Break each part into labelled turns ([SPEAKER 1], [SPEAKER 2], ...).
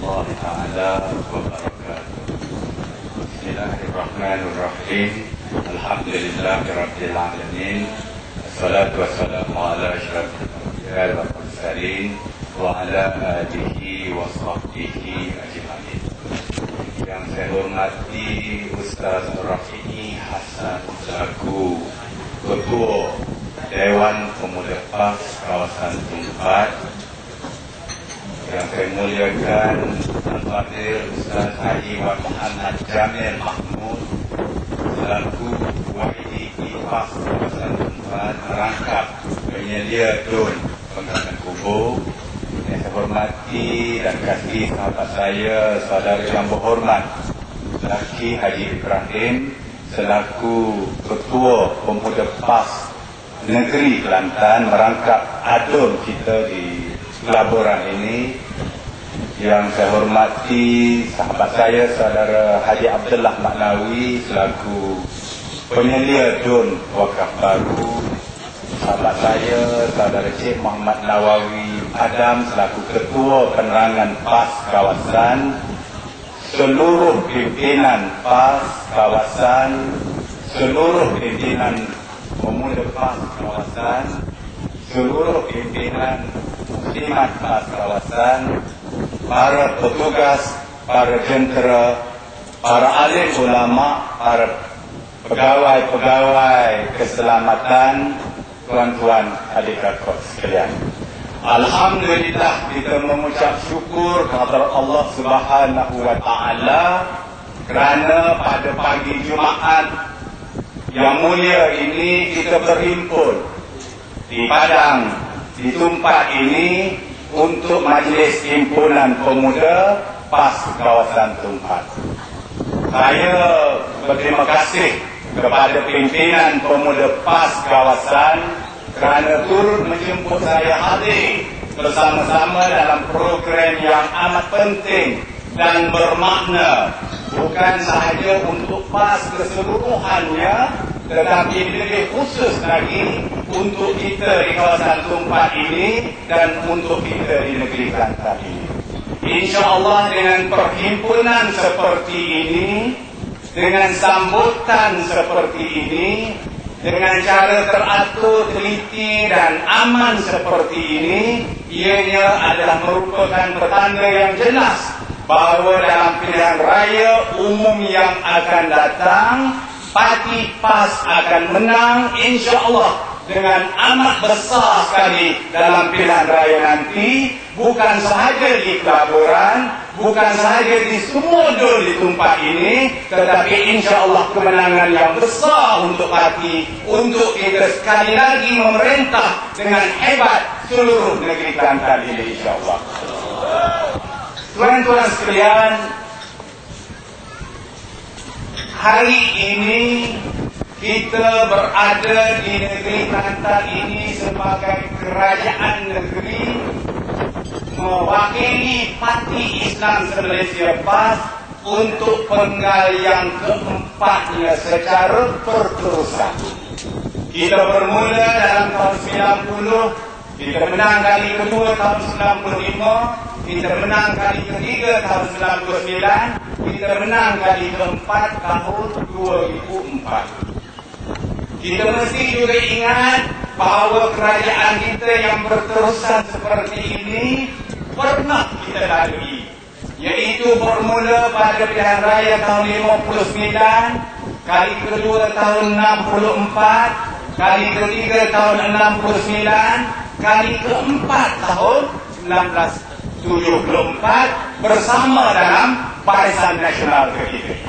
[SPEAKER 1] الله تعالى وبركاته. بسم الله الرحمن الرحيم. الحمد لله رب العالمين. الصلاة والسلام على أشرف الأنبياء والمرسلين وعلى آله وصحبه أجمعين. Yang saya hormati Ustaz Rafi'i Hasan selaku Ketua Dewan Pemuda PAS Kawasan Tumpat. Yang saya muliakan Al-Fadhil Ustaz Haji Wan Muhammad Jamil Mahmud selaku YDP PAS Kawasan Tumpat merangkap penyedia DUN pengangkatan kubur. Yang saya hormati dan kasih sahabat saya, saudara yang berhormat Laki Haji Ibrahim selaku Ketua Pemuda PAS Negeri Kelantan merangkap adun kita di pelaburan ini. Yang saya hormati sahabat saya, saudara Haji Abdullah Maknawi selaku penyelia DUN Wakaf Baru. Sahabat saya, saudara Cik Muhammad Nawawi Adam selaku Ketua Penerangan PAS Kawasan. Seluruh pimpinan PAS Kawasan, seluruh pimpinan Pemuda PAS Kawasan, seluruh pimpinan Muslimat PAS Kawasan, para petugas, para jentera, para alim ulama, para pegawai-pegawai keselamatan, tuan-tuan adik kakak sekalian. Alhamdulillah, kita mengucap syukur kepada Allah Subhanahu wa Ta'ala kerana pada pagi Jumaat yang mulia ini kita berhimpun di Padang, di tempat ini untuk majlis himpunan pemuda PAS Kawasan Tumpat. Saya berterima kasih kepada pimpinan pemuda PAS Kawasan kerana turut menjemput saya hadir bersama-sama dalam program yang amat penting dan bermakna, bukan sahaja untuk PAS keseluruhannya, tetapi lebih khusus lagi untuk kita di kawasan Tumpat ini dan untuk kita di negeri Kelantan ini. InsyaAllah dengan perhimpunan seperti ini, dengan sambutan seperti ini, dengan cara teratur, teliti dan aman seperti ini, ianya adalah merupakan petanda yang jelas bahawa dalam pilihan raya umum yang akan datang, parti PAS akan menang insya-Allah dengan amat besar sekali dalam pilihan raya nanti, bukan sahaja di pelaburan, bukan sahaja di semua DUN di tempat ini, tetapi insya-Allah kemenangan yang besar untuk parti, untuk kita sekali lagi memerintah dengan hebat seluruh negeri Kelantan ini insya-Allah. Tuan-tuan sekalian, hari ini kita berada di negeri Kelantan ini sebagai kerajaan negeri mewakili Parti Islam Malaysia PAS untuk penggal yang keempatnya secara berterusan. Kita bermula dalam tahun 90, kita menang kali kedua tahun 95, kita menang kali ketiga tahun 99, kita menang kali keempat tahun 2004. Kita mesti juga ingat bahawa kerajaan kita yang berterusan seperti ini pernah kita lalui, iaitu bermula pada pilihan raya tahun 59, kali kedua tahun 64, kali ketiga tahun 69, kali keempat tahun 1974 bersama dalam Barisan Nasional kita.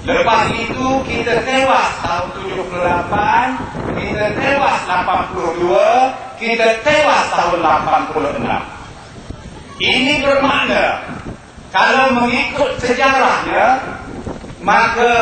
[SPEAKER 1] Lepas itu kita tewas tahun 78, kita tewas 82, kita tewas tahun 86. Ini bermakna kalau mengikut sejarahnya, maka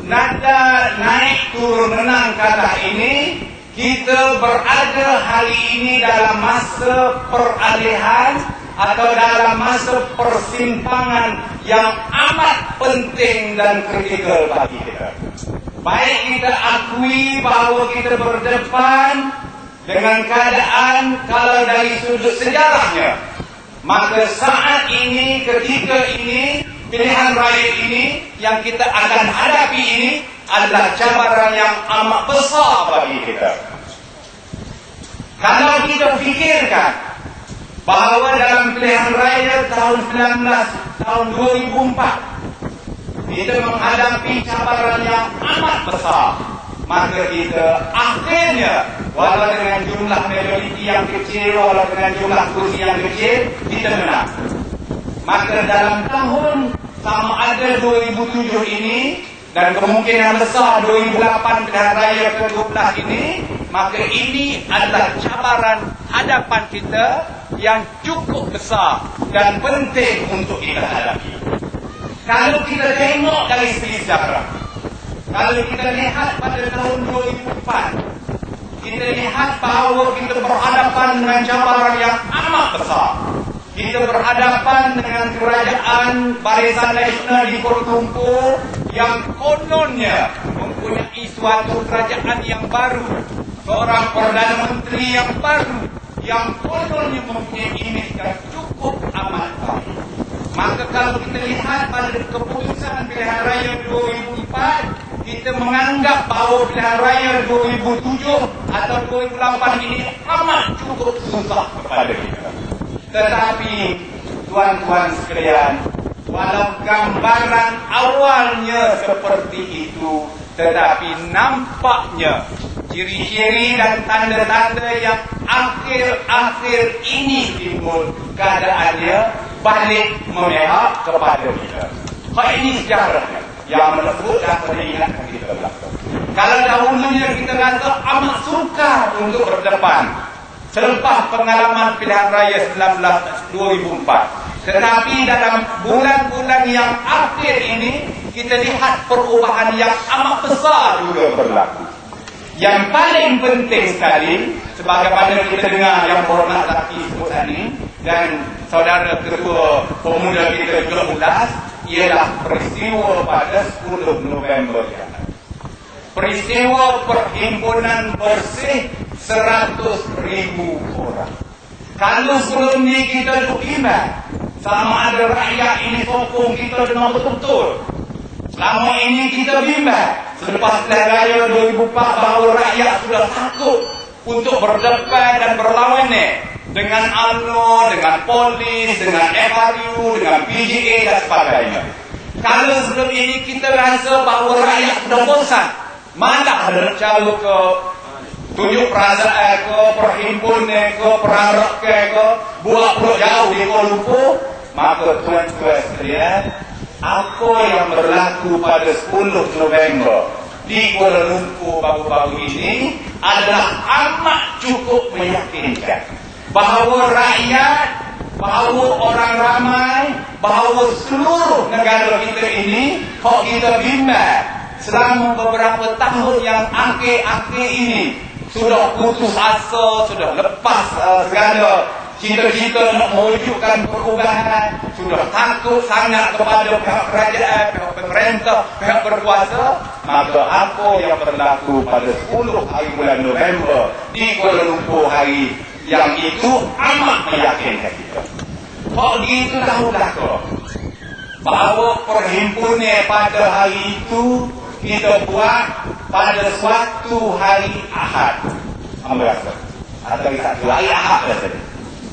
[SPEAKER 1] nada naik turun menang kata ini, kita berada hari ini dalam masa peralihan atau dalam masa persimpangan yang amat penting dan kritikal bagi kita. Baik kita akui bahawa kita berdepan dengan keadaan, kalau dari sudut sejarahnya, Maka saat ini, ketika ini, pilihan raya ini yang kita akan hadapi ini adalah cabaran yang amat besar bagi kita. Kalau kita fikirkan bahawa dalam pilihan raya tahun 2004 kita menghadapi cabaran yang amat besar, maka kita akhirnya walau dengan jumlah majoriti yang kecil, walau dengan jumlah kursi yang kecil, kita menang. Maka dalam tahun sama ada 2007 ini dan kemungkinan besar 2008 pilihan raya ke-12 ini, maka ini adalah cabaran hadapan kita yang cukup besar dan penting untuk kita hadapi. Kalau kita tengok dari segi sejarah, kalau kita lihat pada tahun 2004, kita lihat bahawa kita berhadapan dengan cabaran yang amat besar. Kita berhadapan dengan kerajaan Barisan Nasional di Kuala Lumpur yang kononnya mempunyai suatu kerajaan yang baru, seorang Perdana Menteri yang baru, yang kononnya mempunyai imej yang cukup amat baik. Maka kalau kita lihat pada keputusan pilihan raya 2004, kita menganggap bahawa pilihan raya 2007 atau 2008 ini amat cukup susah kepada kita. Tetapi tuan-tuan sekalian, walau gambaran awalnya seperti itu, tetapi nampaknya ciri-ciri dan tanda-tanda yang akhir-akhir ini timbul, keadaannya balik memihak kepada kita. Ini sejarahnya yang menyebut dan mengingatkan kita belakang. Kalau dahulunya kita rasa amat sukar untuk berdepan selepas pengalaman pilihan raya 2004. Tetapi dalam bulan-bulan yang akhir ini, kita lihat perubahan yang amat besar juga berlaku. Yang paling penting sekali, sebagaimana kita dengar yang berhormat laki sebut tadi, dan saudara ketua pemuda kita juga ulas, ialah peristiwa pada 10 November yang lalu. Peristiwa perhimpunan bersih 100,000 orang. Kalau sebelum ni kita duk iman sama ada rakyat ini sokong kita dengan betul-betul. Selama ini kita bimbang selepas pilihan raya 2004 bahawa rakyat sudah takut untuk berdepan dan berlawan dengan UMNO, dengan polis, dengan FRU, dengan PGA dan sebagainya. Kalau sebelum ini kita rasa bahawa rakyat sudah bosan, malah ada calon ke tunjuk perasaan ke, perhimpunan ke, perarak ke, buat perut jauh di Kuala Lumpur, maka tuan-tuan sekalian, apa yang berlaku pada 10 November di Kuala Lumpur baru-baru ini adalah amat cukup meyakinkan bahawa rakyat, bahawa orang ramai, bahawa seluruh negara kita ini, kok kita bimbang selama beberapa tahun yang akhir-akhir ini sudah putus asa, sudah lepas segala cita-cita nak mewujudkan perubahan, sudah takut sangat kepada pihak kerajaan, pihak pemerintah, pihak berkuasa, maka apa yang berlaku pada 10 hari bulan November di Kuala Lumpur hari yang itu amat meyakinkan kita. Kok gitu tahulah kok bahawa perhimpunan pada hari itu kita buat pada suatu hari Ahad, atau satu hari Ahad saja.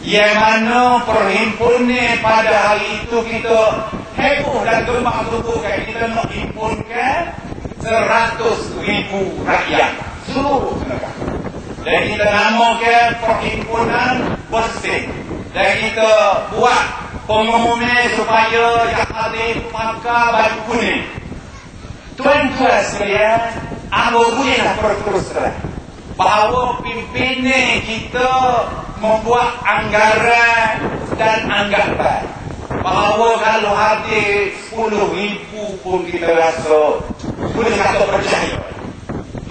[SPEAKER 1] Yang mana perhimpunan pada hari itu kita heboh dan gembang tubuhkan, kita nak himpunkan 100,000 rakyat seluruh negara. Dan kita namakan perhimpunan bersih. Dan kita buat pengumuman supaya yang hadir pakai baju kuning. Tuan-tuan sekalian, aku bolehlah berterus terang bahawa pimpinan kita membuat anggaran dan anggapan bahawa kalau hadir 10,000 pun kita rasa boleh kata percaya.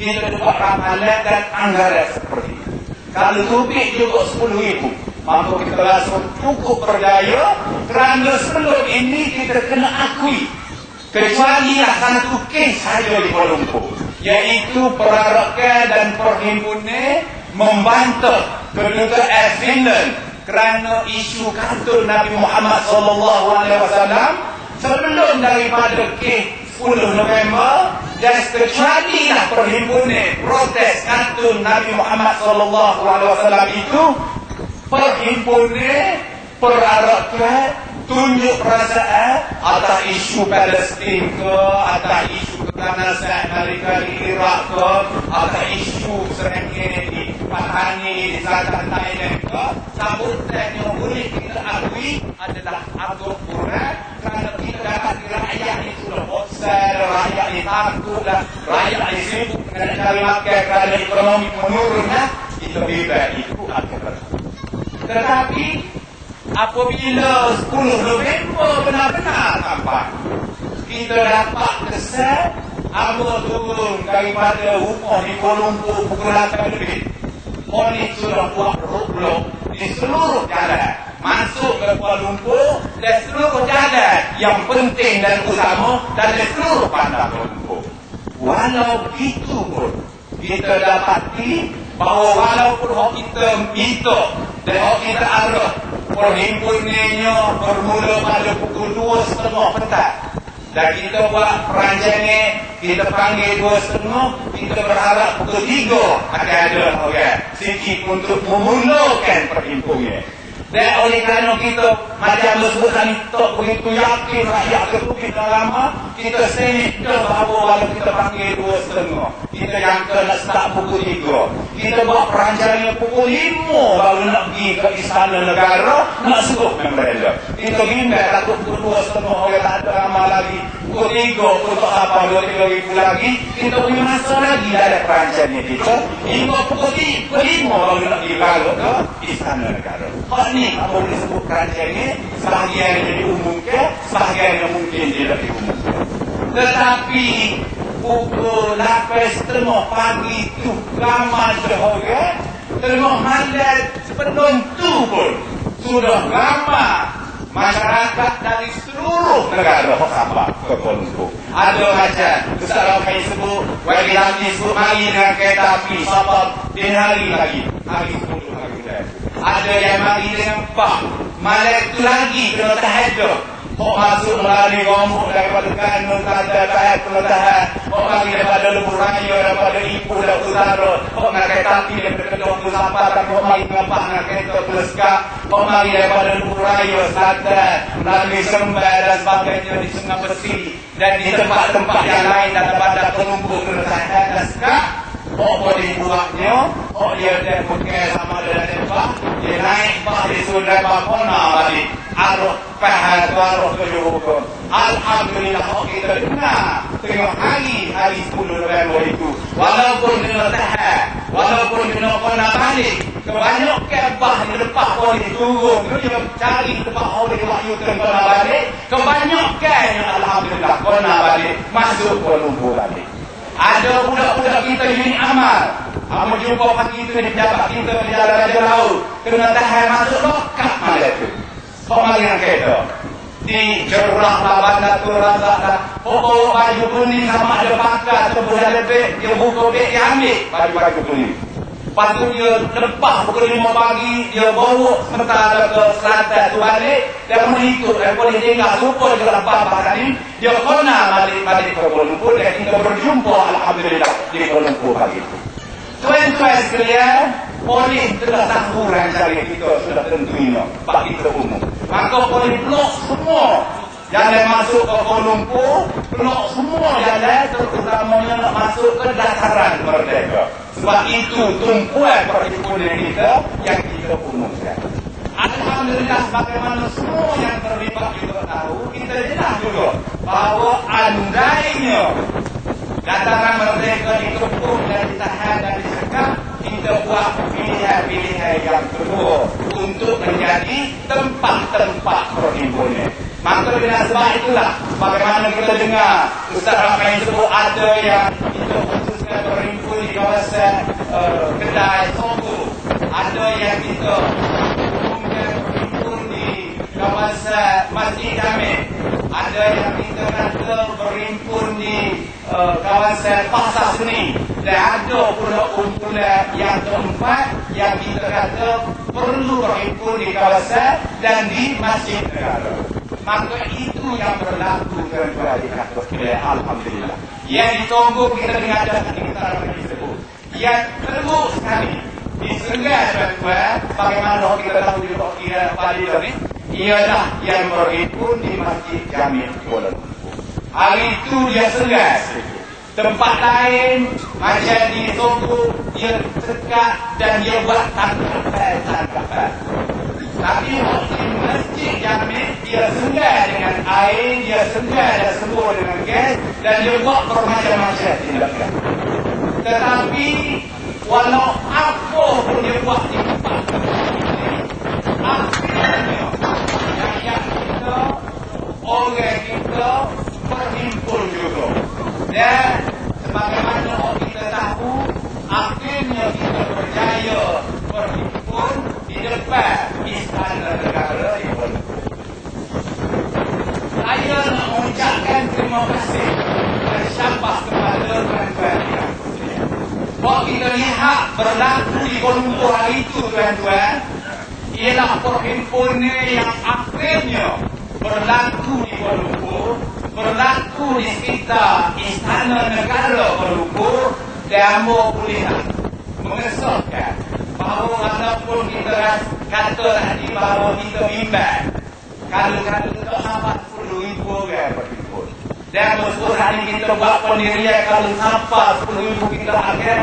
[SPEAKER 1] Kita buat ramalan dan anggaran seperti itu. Kalau tubik juga 10,000, maka kita rasa cukup berdaya, kerana sebelum ini kita kena akui kecuali satu kes saja di Kuala Lumpur, iaitu perarakan dan perhimpunan membantah kedutaan Finland kerana isu kantun Nabi Muhammad SAW sebelum daripada kes 10 November dan kecualilah perhimpunan protes kantun Nabi Muhammad SAW itu perhimpunan perarakan tunjuk perasaan atas isu Palestin ke, atas isu keganasan Amerika di Iraq ke, atas isu serangkaian di Patani, di selatan Thailand ke, sambutan yang boleh kita akui adalah agak kurang kerana kita dapat rakyat ini sudah bosan, rakyat ini takut, rakyat ini sibuk dengan cari makan kerana ekonomi menurun, kita bebas itu agak. Tetapi apabila 10 November benar-benar sampai, kita dapat kesan apa turun daripada upah di Kuala Lumpur pukul 8 lebih. Polis sudah buat roadblock di seluruh jalan masuk ke Kuala Lumpur dan seluruh jalan yang penting dan utama dan di seluruh bandar Kuala Lumpur. Walau begitu pun kita dapati bahawa walaupun hak kita minta dan hak kita arah perhimpunannya bermula pada pukul 2.30 petang dan kita buat perancangan, kita panggil 2.30, kita berharap pukul 3 akan ada orang sikit untuk memulakan perhimpunan. Dan oleh kerana kita macam tersebut kami tak begitu yakin rakyat ketukit dan lama, kita senikah bahawa walau kita panggil 2.30, kita jangka nak start pukul 3, kita buat perancangan pukul 5 baru nak pergi ke istana negara nak suruh memberela. Kita bimbang takut pukul 2.30 orang tak ada ramai lagi, pukul 3 untuk apa 2-3 ribu lagi, kita punya masa lagi dalam perancangan kita hingga pukul 5 baru nak pergi lalu ke istana negara. Ni apa boleh sebut perancangan, sebahagian yang diumumkan, sebahagian yang mungkin tidak diumumkan. Tetapi pukul 8.30 pagi itu ramai seorang, tengah malam sebelum tu pun sudah ramai masyarakat dari seluruh negara sampai ke Kuala Lumpur. Ada macam Ustaz kami sebut, bagi kami sebut mari dengan kereta api sampai di hari lagi, hari 10 hari bulan. Ada yang mari dengan pak, malam itu lagi kena tahajud. Kok masuk melalui rombok daripada kanun, kata tahan, kena tahan. Kok mari daripada Lebuh Raya, daripada Ipoh dan Utara. Kok nak kereta api daripada Kedua Pusapa, tapi kok mari ngapah nak kereta Peleskap. Kok mari daripada Lebuh Raya, Selatan, melalui Sembah dan sebagainya di Sungai Besi. Dan di tempat-tempat yang lain daripada penumpuk kena tahan dan sekap. Kok boleh buatnya, kok dia ada bukan sama dengan tembak, dia naik bah di sudah bakona balik, arah pahal arah kejurukan. Alhamdulillah kok kita dengar tengok hari 10 November itu, walaupun kena tahan, walaupun kena balik, kebanyakan bah di depan boleh turun, dia cari tempat boleh wahyu kena balik, kebanyakan alhamdulillah kena balik, masuk Kuala Lumpur balik. Ada budak-budak kita unit amal. Kamu jumpa pagi itu di pejabat kita di Jalan Raja Laut. Kena tahan masuk lokap malam itu. Kau mari nak kereta. Di Jerah lah, Bandar Turang lah. Pokok baju kuning sama ada pakar atau budak lebih. Dia buka beg, dia ambil baju-baju kuning. Lepas tu dia lepas pukul 5 pagi, dia bawa sementara ke selatan tu balik, dia mengikut dan boleh tinggal supaya juga lepas tadi, dia kena balik ke Kuala Lumpur dan kita berjumpa alhamdulillah di Kuala Lumpur pagi itu. Tuan-tuan sekalian, polis telah tahu rancangan kita sudah tentunya bagi kita umum. Maka polis blok semua jalan masuk ke Kuala Lumpur, blok semua jalan terutamanya nak masuk ke dataran Merdeka. Sebab itu tumpuan perhimpunan kita yang kita umumkan. Alhamdulillah sebagaimana semua yang terlibat juga tahu, kita jelas juga bahawa andainya dataran Merdeka dikepung dan ditahan dan disekap, kita buat pilihan-pilihan yang kedua untuk menjadi tempat-tempat perhimpunan. Maka dengan sebab itulah bagaimana kita dengar Ustaz Rahman sebut ada yang kita khususkan berhimpun di kawasan Kedai Sogo, ada yang kita berhimpun di kawasan Masjid Jamil, ada yang kita kata berhimpun di kawasan Pasar Seni, dan ada pula kumpulan yang keempat yang kita kata perlu berhimpun di kawasan dan di masjid negara. Maka itu yang berlaku tuan-tuan di kantor kita. Alhamdulillah. Yang ditunggu kita mengadakan kita tersebut. Yang perlu sekali disenggah tuan-tuan, bagaimana kita tahu juga kira pada ini, ialah yang berhimpun di Masjid Jami' Kuala Lumpur. Hari itu dia senggah sedikit. Tempat lain macam di Tunggu dia sekat dan dia buat tangkapan. Tapi di Masjid Jami' dia senggah dengan air, dia senggah dan semua dengan gas dan dia buat bermacam-macam tindakan. Tetapi walau apa pun dia buat di tempat akhirnya rakyat kita, orang kita berhimpun juga. Dan sebagaimana kita tahu, akhirnya kita berjaya berhimpun di depan Istana Negara di Kuala Lumpur. Saya nak mengucapkan terima kasih dan syabas kepada tuan-tuan. Kalau kita lihat berlaku di Kuala Lumpur hari itu tuan-tuan, ialah perhimpunan yang akhirnya berlaku di Kuala Lumpur, berlaku di sekitar Istana Negara Kuala Lumpur, dan boleh mengesahkan bahawa walaupun kita kata tadi bahawa kita bimbang, kalau kita sampai 10,000 orang berhimpun, dan betul hari kita buat pendirian kalau sampai 10,000 kita akan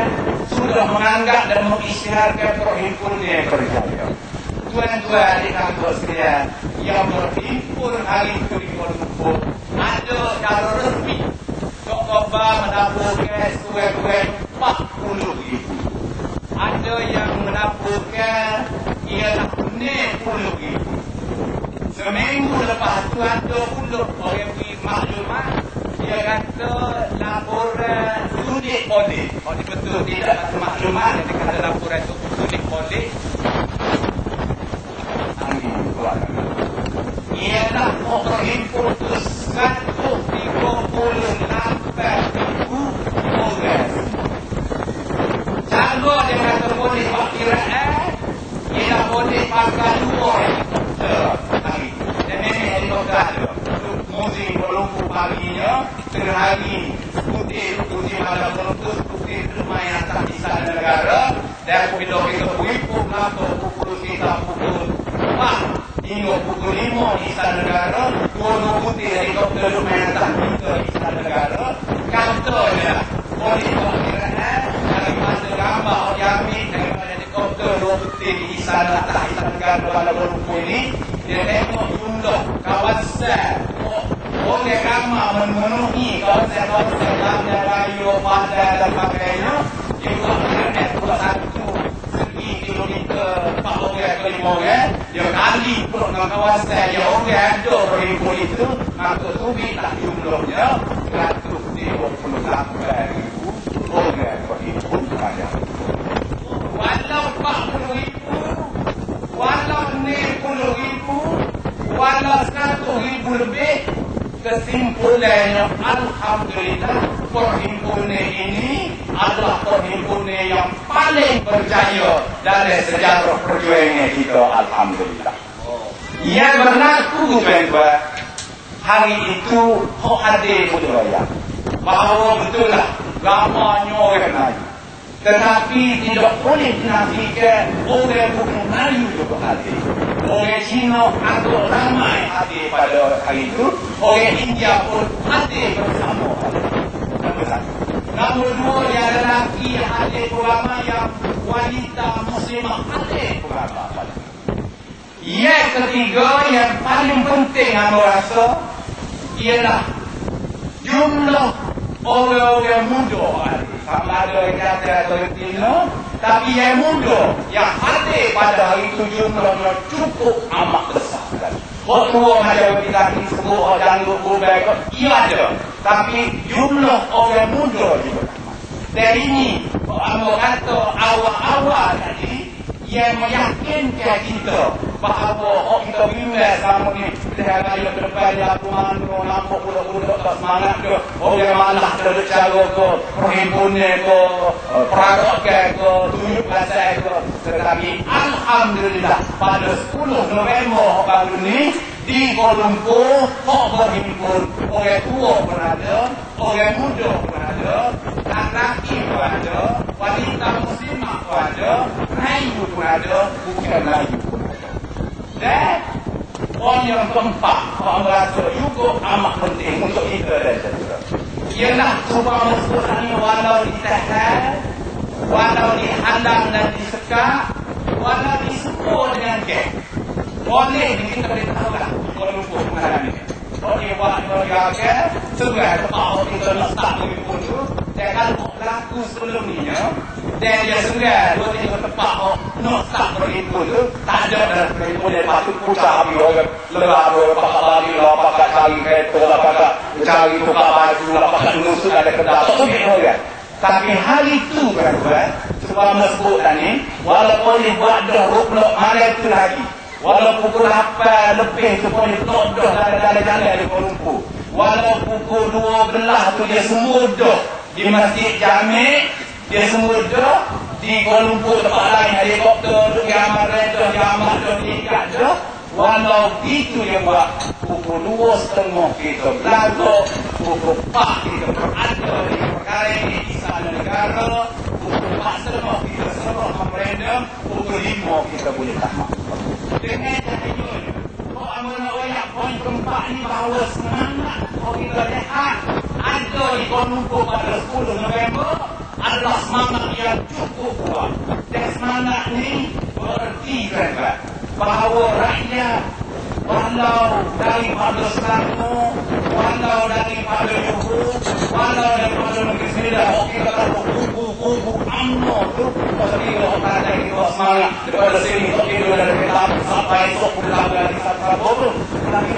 [SPEAKER 1] sudah menganggap dan mengisytiharkan perhimpunan yang berjaya. Tuan-tuan di kantor sekalian yang berhimpun hari itu di Kuala Lumpur, ada cara resmi Tok Koba menaburkan suai-suai 40,000. Ada yang menaburkan ialah 60,000. Seminggu lepas tu ada pula orang pergi maklumat, dia kata laporan sudik audit. Audit betul tidak kata maklumat, dia kata laporan tu sudik audit. Ialah berhimpun tu 138,000 orang. Cara dia kata boleh buat kiraan, ialah boleh pakai 2 helikopter hari. Dan memang helikopter ada. Musim berlumpur paginya, tengah hari putih malam berlumpur, putih lumayan atas Istana Negara. Dan bila kita berhimpun atau pukul kita pukul 4 hingga pukul 5 di Istana Negara, dua putih helikopter lumayan atas kita di Istana Negara. Katanya boleh buat kiraan daripada gambar yang ambil daripada helikopter dua putih di Istana atas Istana Negara Kuala Lumpur ini, dia tengok jumlah kawasan oleh ramah memenuhi kawasan-kawasan Bandar Raya, Padang dan sebagainya. Dia buat kiraan pula 1 segi kilometer 4 orang ke 5 orang. Dia kali pula dengan kawasan yang orang ada berhimpun itu, maka subitlah jumlahnya 128,000 orang berhimpun pada walau 40,000, walau 60,000, walau 100,000 lebih. Kesimpulannya, alhamdulillah, perhimpunan ini adalah perhimpunan yang paling berjaya dalam sejarah perjuangan kita. Alhamdulillah. Yang berlaku tuan-tuan, hari itu hak hadir budaya bahawa betul lah ramanya orang Melayu, tetapi tidak boleh dinafikan orang bukan Melayu juga hadir. Orang Cina agak ramai hadir pada hari itu, orang India pun hadir bersama. Nombor 2 yang lelaki hadir ulama, yang wanita muslimah hadir ulama. Yang ketiga yang paling penting anda rasa ialah jumlah orang-orang muda. Sama ada yang kata atau yang tidak, tapi yang muda yang hadir pada hari itu jumlahnya cukup amat besar. Hak tua macam kita sebut orang janggut berbaik, ia ada. Tapi jumlah orang muda juga. Dan ini, Amba kata awal-awal tadi, yang meyakinkan kita bahawa kita bimbang selama ni dah raya ke depan dia aku mana nampak budak-budak tak semangat ke, orang malah ada cara ke perhimpunan ke, peragaan ke, tunjuk pasal ke, Tetapi alhamdulillah pada 10 November baru ni di Kuala Lumpur hok berhimpun orang tua pun ada, orang muda pun ada, lelaki pun ada, wanita muslimah pun ada, Melayu pun ada, bukan Melayu pun ada. Dan poin yang keempat, orang merasa juga amat penting untuk kita dan saudara. Ialah supaya Al-Quran walau ditahan, walau dihadang dan disekat, walau disempur dengan geng, boleh kita beritahulah Kuala Lumpur mengalami ini. Boleh buat berjaga, segera tempat kita letak lebih pun tu. Dan kalau berlaku sebelum ni, dan dia segera 2-3 tempat nak letak berhimpun tu, tak ada dalam berhimpun dia patut pusat habis orang lerah, orang pakat bagi lah, pakat cari kereta lah, pakat cari tukar baju lah, pakat nusuk ada kedai, tak boleh orang. Tapi hari itu tuan-tuan, sebab sebut tadi, walaupun dia buat dah rukluk malam tu lagi, walau pukul 8 lebih tu pun dia dah dalam jalan di Kuala Lumpur, walau pukul 12 tu dia semua dah di Masjid Jami', dia semua dah di Kuala Lumpur tempat lain, helikopter duduk di amat reda, di amat dah diikat dah. Walau itu dia buat pukul 2.30 kita berlagu, pukul 4 kita berada di perkara ini di sana negara, pukul 4.30 kita serah memberendam, pukul 5 kita boleh tamat. Dengan caranya, kalau amanah wayak poin keempat ni bahawa semangat kalau kita lihat ada di Kuala Lumpur pada 10 November adalah semangat yang cukup kuat. Dan semangat ni berarti kan bahawa rakyat walau daripada Selangor, walau daripada Johor, walau daripada Negeri Sembilan, kita kata kubu-kubu UMNO tu seperti orang kata kita semangat daripada sini untuk tidur dari kereta sampai esok pulang dari Sabtu tu. Tapi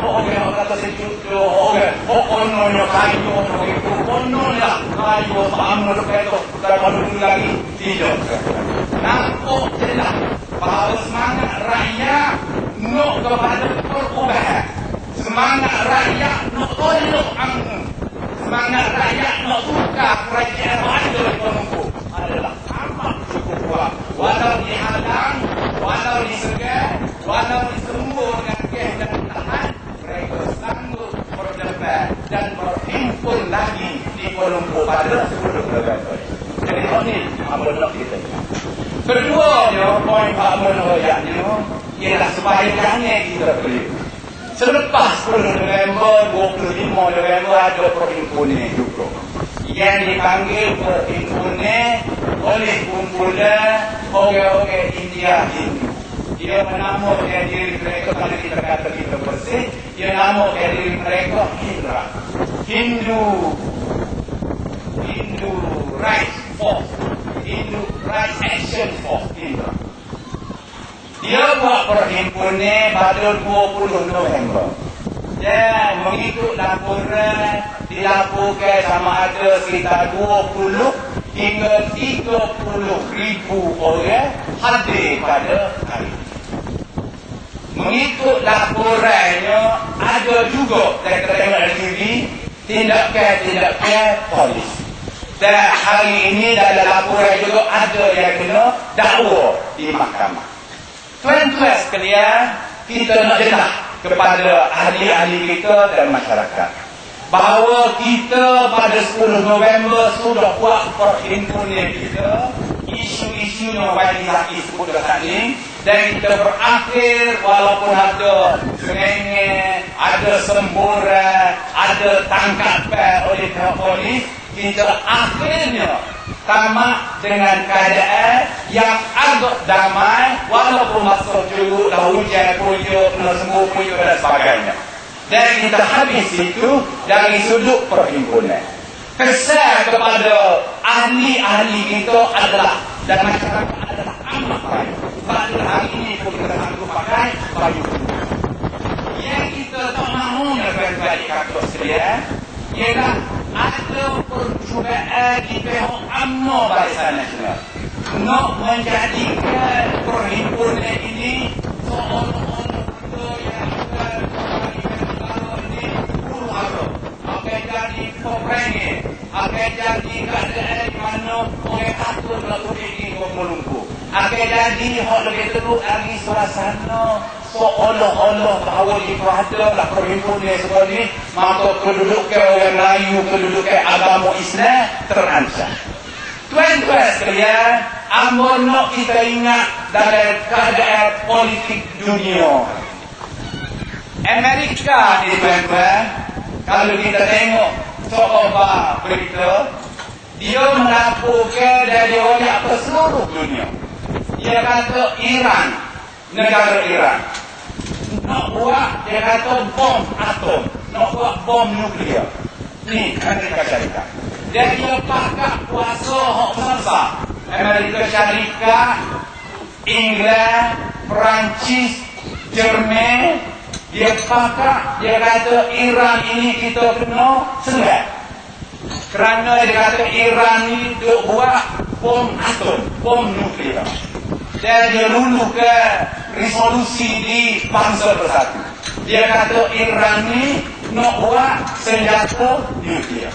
[SPEAKER 1] orang kata sejuk kononnya kayu itu kononnya kayu UMNO itu daripada dulu lagi tidak. Nampak jelas bahawa semangat rakyat nak kepada perubahan, semangat rakyat nak tolong UMNO, semangat rakyat nak tukar kerajaan ada di Kuala Lumpur adalah amat cukup kuat. Walau dihadang, walau disegar, walau disembur dengan keh dan tahan, mereka sanggup berdebat dan berhimpun lagi di Kuala Lumpur pada 10 November. Jadi ini apa nak kita. Kedua, poin Pak Menhoyaknya ialah supaya jangan kita beli. Selepas 10 November, 25 November ada perhimpunan juga yang dipanggil perhimpunan oleh kumpulan orang-orang India Hindu. Dia menamakan diri mereka, kalau kita kata kita bersih, dia namakan diri mereka Hindra, Hindu Rights Force, Hindu Rights Action Force, Hindra. Dia buat perhimpunan pada 20 November. Dan mengikut laporan, dilaporkan sama ada sekitar 20 hingga 30,000 orang hadir pada hari ini. Mengikut laporannya, ada juga saya tengok dari TV, tindakan polis. Dan hari ini dalam laporan juga ada yang kena dakwa di mahkamah. Tuan-tuan sekalian, kita nak jelas kepada ahli-ahli kita dan masyarakat bahawa kita pada 10 November sudah buat perhimpunan kita, isu-isunya Wali Zaki sebut tadi, dan kita berakhir walaupun ada serengeng, ada semburan, ada tangkapan oleh pihak polis, kita akhirnya tamat dengan keadaan yang agak damai walaupun masuk curug, dah hujan, puyuh, kena sembuh puyuh dan sebagainya. Dan kita habis itu dari sudut perhimpunan. Kesan kepada ahli-ahli kita adalah dan masyarakat adalah amat baik. Pada hari ini pun kita sanggup pakai baju. Yang kita tak mahunya bagi kata sekalian ialah ada percubaan di pihak UMNO Barisan Nasional nak menjadikan perhimpunan ini seolah-olah benda yang ini huru-hara, akan jadi peperangan, akan jadi keadaan di mana orang takut lakukan ini Kuala Lumpur. akan jadi hak lebih teruk lagi suasana seolah-olah bahawa itu adalah perhimpunan seperti ini, maka kedudukan orang Melayu, kedudukan agama Islam terancam. Tuan-tuan sekalian, amun nak kita ingat dalam keadaan politik dunia Amerika ni tuan-tuan, kalau kita tengok coba berita, dia melaporkan dari orang ke seluruh dunia. Dia kata Iran, negara Iran nak buat, dia kata bom atom, nak buat bom nuklear. Ni Amerika Syarikat. Dan dia pakai kuasa hak besar. Amerika Syarikat, England, Perancis, Jerman, dia pakai, dia kata Iran ini kita kena serang. Kerana dia kata Iran ini duk buat bom atom, bom nuklear. Dan dia lulu ke resolusi di Bangsa Bersatu. Dia kata Iran ni nak buat senjata nuklear.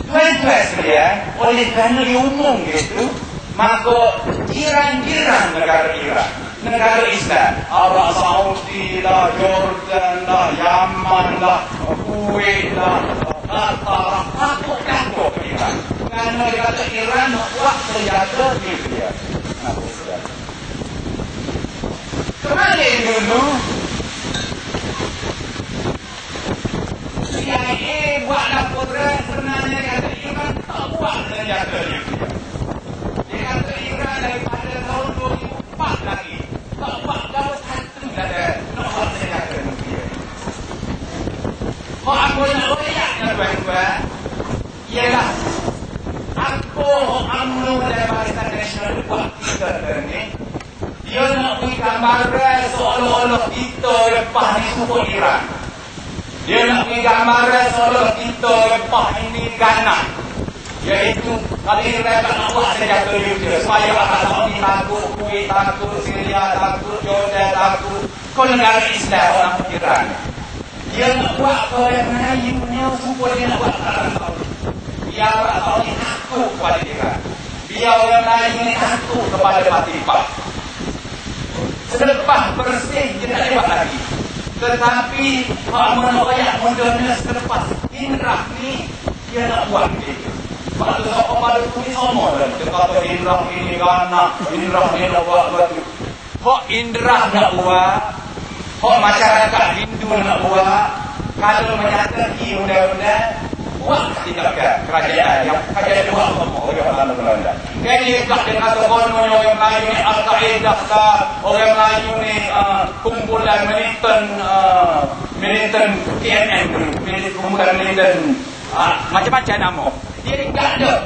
[SPEAKER 1] Tuan-tuan sekalian, oleh kerana diumum gitu, maka jiran-jiran negara Iran, negara Islam, Arab Saudi lah, Jordan lah, Yaman lah, Kuwait lah, Qatar, takut-takut Iran. Kerana dia kata Iran nak buat senjata nuklear. Kemarin dulu CIA buat laporan sebenarnya kata Iran tak buat senjata nuklear. Dia kata Iran daripada tahun 2004 lagi tak buat jauh satu ada nak buat senjata nuklear. Kalau aku nak royak tuan-tuan, ialah apa UMNO dan Barisan Nasional buat kita ni. Dia nak beri gambaran seolah-olah kita lepas ni support Iran. Dia nak beri gambaran seolah kita lepas ini ganas. Iaitu kalau Iran tak nak buat senjata nuklear, supaya Arab Saudi takut, Kuwait takut, Syria takut, Jordan takut, kau negara Islam orang Iran. Dia nak buat apa yang Melayu ni supaya dia nak buat Arab Saudi. Biar Arab Saudi takut kepada Iran. Biar orang Melayu ni takut kepada Patipah. Selepas bersih dia tak lewat lagi. Tetapi kalau menurut modernis selepas Inrah ni dia nak buat begitu. Pada tulis sama lah. Dia kata Inrah ini gana, Inrah ni nak buat begitu. Kok Inrah nak buat, kok masyarakat Hindu nak buat, kalau menyatakan undang-undang buat tindakan kerajaan yang kerajaan buat semua oleh Perdana Belanda. Jadi tak dia kata kononnya orang Melayu ni Al-Qaeda kah, orang Melayu ni kumpulan militan TNM dulu, kumpulan militan macam-macam nama. Dia tak ada.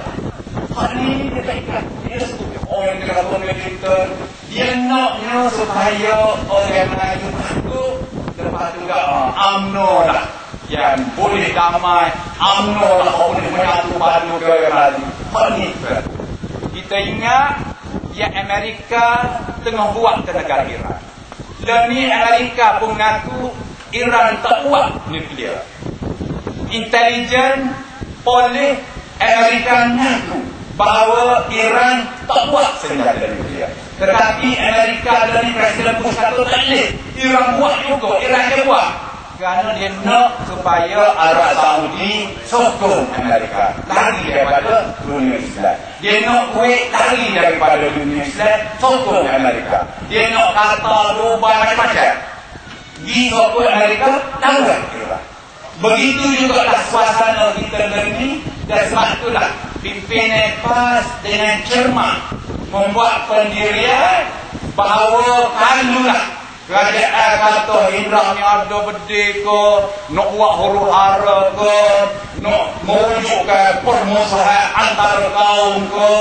[SPEAKER 1] Hal ni dia tak ikat. Dia setuju. Orang yang kata militan, dia naknya supaya orang Melayu takut. Lepas tu UMNO lah yang boleh damai, UMNO lah boleh menyatu padu ke orang Melayu. Hal ni kita ingat yang Amerika tengah buat ke negara Iran. Dan ni Amerika pun mengaku Iran tak buat nuklear. Intelijen oleh Amerika mengaku bahawa Iran tak buat senjata nuklear. Tetapi Amerika dan Presiden Bush kata tak boleh. Iran buat juga, Iran dia buat. Kerana dia nak supaya Arab Saudi sokong Amerika, lari daripada dunia Islam. Dia nak Kuwait lari daripada dunia Islam, sokong Amerika. Dia nak kata Dubai macam-macam, pergi sokong Amerika, tanggung Iran. Begitu juga lah suasana kita ni. Dan sebab itulah pimpinan PAS dengan cermat membuat pendirian bahawa kalulah kerajaan kata Inrah ni ada berdek ke, nak buat huru hara ke, nak mewujudkan permusuhan antara kaum ke,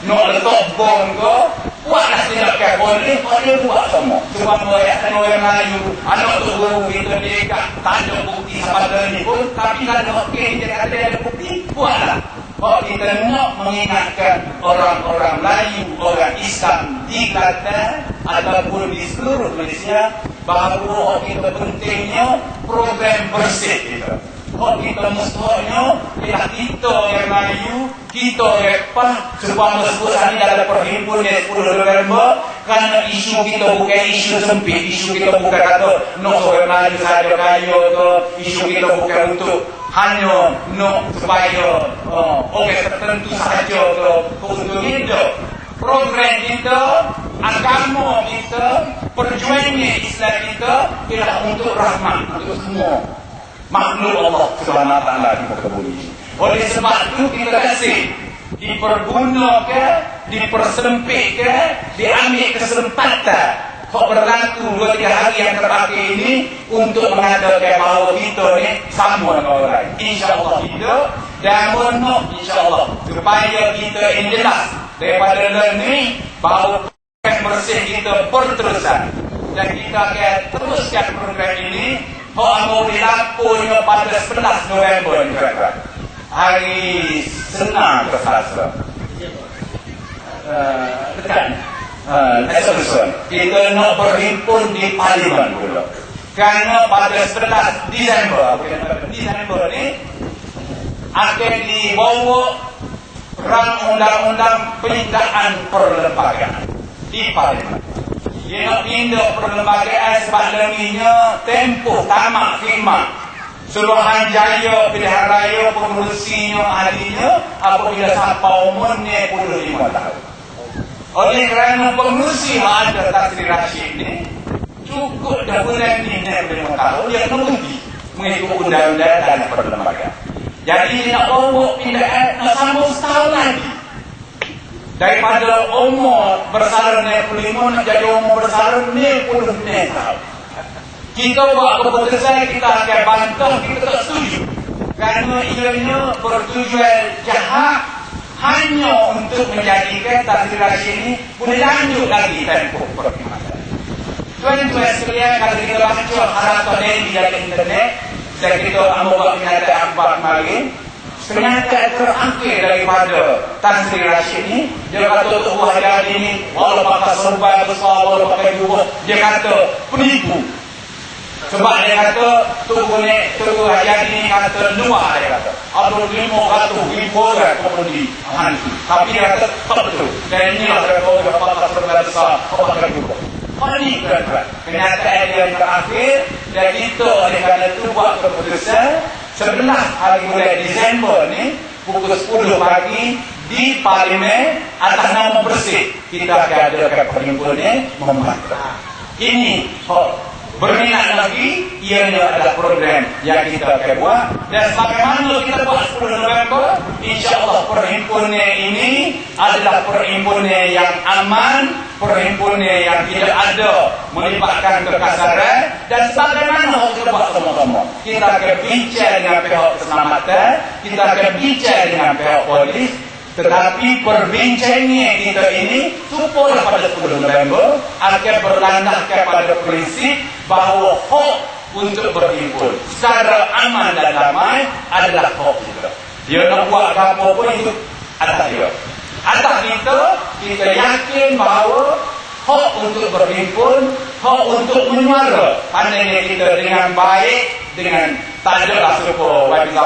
[SPEAKER 1] nak letak bom ke, buatlah tindakan boleh, boleh buat semua. Sebab merayakan orang Melayu, anak tu guru kita dekat, tak ada bukti sepada ni pun, tapi kalau okey, dia kata ada bukti, buatlah. Kalau kita nak mengingatkan orang-orang Melayu, orang Islam di Kelantan ataupun di seluruh Malaysia bahawa kita pentingnya program bersih kita. Hak kita mustahaknya ialah kita yang Melayu, kita yang PAH supaya sebut hari dalam perhimpunan 10 November, kerana isu kita bukan isu sempit, isu kita bukan kata nak orang Melayu sahaja kaya ke, isu kita bukan untuk hanya nak supaya orang tertentu sahaja ke, untuk itu. Program kita, agama kita, perjuangan Islam kita ialah untuk rahmat untuk semua makhluk Allah Subhanahu Wa Taala di muka bumi. Oleh sebab itu kita kasih dipergunakan, dipersempitkan, diambil kesempatan hak berlaku 2-3 hari yang terakhir ini untuk mengadakan bahawa kita ni sama dengan orang lain. InsyaAllah kita dan menuk insyaAllah supaya kita ini jelas daripada learning bahawa bersih kita berterusan dan kita akan teruskan program ini. Hak mau dilakukannya pada 11 November ni tuan-tuan. Hari Senin ke Selasa. Tekan. Esok kita nak berhimpun di Parlimen pula. Kerana pada 11 Disember ni akan dibawa rang undang-undang penyertaan perlembagaan di Parlimen. Dia nak pindah perlembagaan sebab lenginya tempoh tamat khidmat Suruhanjaya Pilihan Raya pengurusinya ahlinya apabila sampai umurnya 25 tahun. Oleh kerana pengurusi ada Tan Sri Rashid ni cukup dah bulan ni 25 tahun dia kena uji mengikut undang-undang dan perlembagaan. Jadi dia nak bawa pindahan nak sambung setahun lagi. Daripada umur bersalin 25 nak jadi umur bersalin 90 tahun. Kita buat keputusan kita akan bantah, kita tak setuju. Kerana ianya bertujuan jahat hanya untuk menjadikan Tan Sri Rashid ini boleh lanjut lagi tempoh perkhidmatan. Tuan-tuan sekalian, kalau kita baca haratan di dalam internet, saya kita ambil kenyataan akhbar kemarin, kenyataan terakhir daripada Tan Sri Rashid ni, dia kata Tok Buah Haji ni walau pakai serban besar, walau pakai jubah, dia kata penipu. Sebab dia kata Tok Buah Haji ni kata luar, dia kata ada 500,000 orang pengundi hantu, tapi dia kata tak betul. Dan inilah dia kata dia pakai serban besar, pakai jubah. Ini tuan-tuan kenyataan yang terakhir. Dan kita oleh kerana itu buat keputusan 11 hari bulan Disember ni pukul 10 pagi di Parlimen atas nama bersih kita akan adakan perhimpunan membantu. Ini berminat lagi, ianya adalah program yang kita akan buat. Dan sebagaimana kita buat 10 November, insyaAllah perhimpunan ini adalah perhimpunan yang aman, perhimpunan yang tidak ada melibatkan kekasaran. Dan sebagaimana kita buat sama-sama, kita akan bincang dengan pihak keselamatan, kita akan bincang dengan pihak polis. Tetapi perbincangan kita ini supaya pada 10 November akan berlandaskan pada prinsip bahawa hak untuk berhimpun secara aman dan damai adalah hak kita. Dia nak buat apa pun itu atas dia. Atas kita yakin bahawa hak untuk berhimpun, hak untuk menyuara pandangan kita dengan baik, dengan tak ada lah suka wajib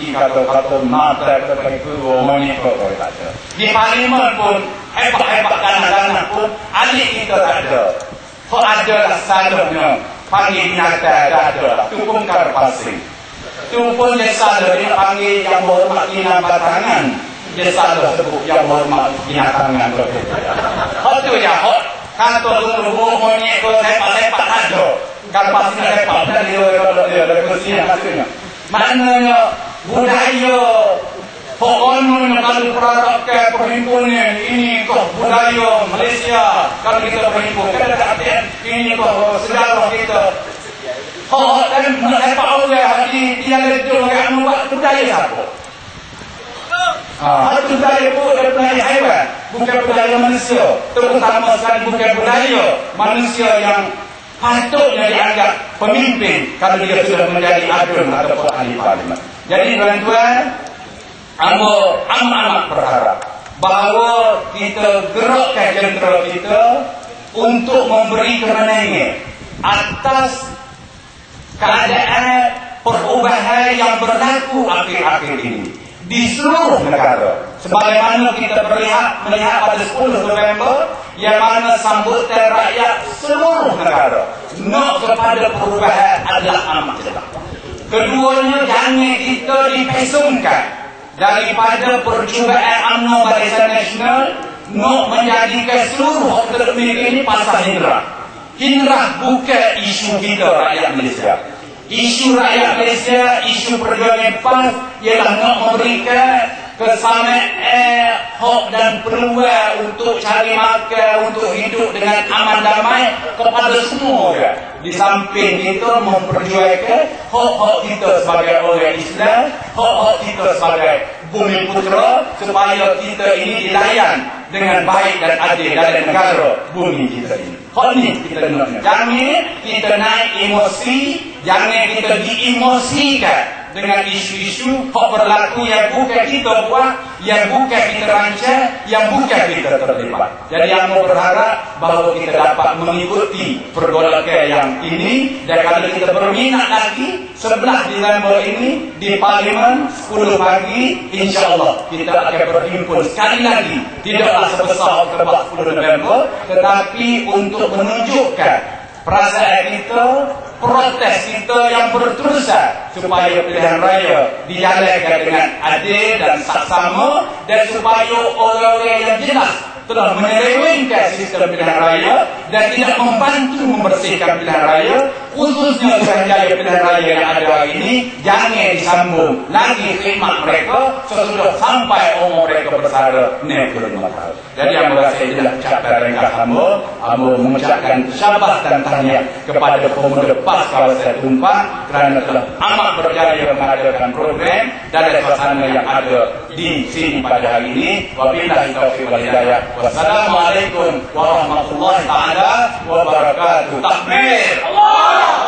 [SPEAKER 1] kata mata kata itu mengikut tak ada. Di Parlimen pun hebat-hebat kanan-kanan pun ahli kita tak ada. Hak ada lah salahnya panggil binatang tak ada lah. Itu pun kar pasing. Itu pun dia salah, dia panggil yang berhormat binatang batangan, dia salah sebut yang berhormat binatangan. Hak tu ya, hak kata dulu monyet tu lepak-lepak tak ada. Kalau pasti lepak dan dia ada kursi maksudnya. Maknanya budaya pokoknya kalau peradakan perhimpunan ini kok budaya Malaysia, kalau kita berhimpun kita ada artian ini kok sejarah kita. Dan lepak orang dia ledul orang buat budaya siapa? Itu budaya pun ada budaya haiwan, bukan budaya manusia. Terutama sekali bukan budaya manusia yang patutnya dianggap pemimpin kalau dia sudah menjadi adun ataupun ahli parlimen. Jadi tuan-tuan, amat berharap bahawa kita gerakkan jentera kita untuk memberi kemenangan atas keadaan perubahan yang berlaku akhir-akhir ini di seluruh negara. Sebagaimana kita melihat pada 10 November, yang mana sambutan rakyat seluruh negara nak kepada perubahan adalah amat jelas. Keduanya, jangan kita dipesongkan daripada percubaan UMNO Barisan Nasional nak menjadikan seluruh akademik ini pasal hindrah. Hindrah bukan isu kita rakyat Malaysia. Isu rakyat Malaysia, isu perjuangan PAS ialah nak memberikan kesamaan hak dan peluang untuk cari makan, untuk hidup dengan aman damai kepada semua orang. Di samping kita memperjuangkan hak-hak kita sebagai orang Islam, hak-hak kita sebagai bumi putra, supaya kita ini dilayan dengan baik dan adil dalam negara bumi kita ini. Hal ini kita nak. Jangan kita naik emosi, jangan kita diemosikan dengan isu-isu hak berlaku yang bukan kita buat, yang bukan kita rancang, yang bukan kita terlibat. Jadi yang mau berharap bahawa kita dapat mengikuti pergolakan yang ini, dan kalau kita berminat lagi 11 Disember ini di Parlimen 10 pagi, insya-Allah kita akan berhimpun sekali lagi, tidaklah sebesar Oktober 10 November, tetapi untuk menunjukkan perasaan kita, protes kita yang berterusan supaya pilihan raya dijalankan dengan adil dan saksama, dan supaya orang-orang yang jelas telah menyelewengkan sistem pilihan raya dan tidak membantu membersihkan pilihan raya, khususnya Suruhanjaya pilihan raya yang ada hari ini, jangan disambung lagi khidmat mereka sesudah sampai umur mereka bersara 65 tahun. Jadi yang merasa itulah ucapan ringkas hamba mengucapkan syabas dan tahniah kepada pemuda PAS kawasan Tumpang kerana telah amat berjaya mengadakan program dan suasana yang ada di sini pada hari ini. Wabillahi taufiq wal hidayah. Wassalamualaikum warahmatullahi taala wabarakatuh. Takbir. Allah.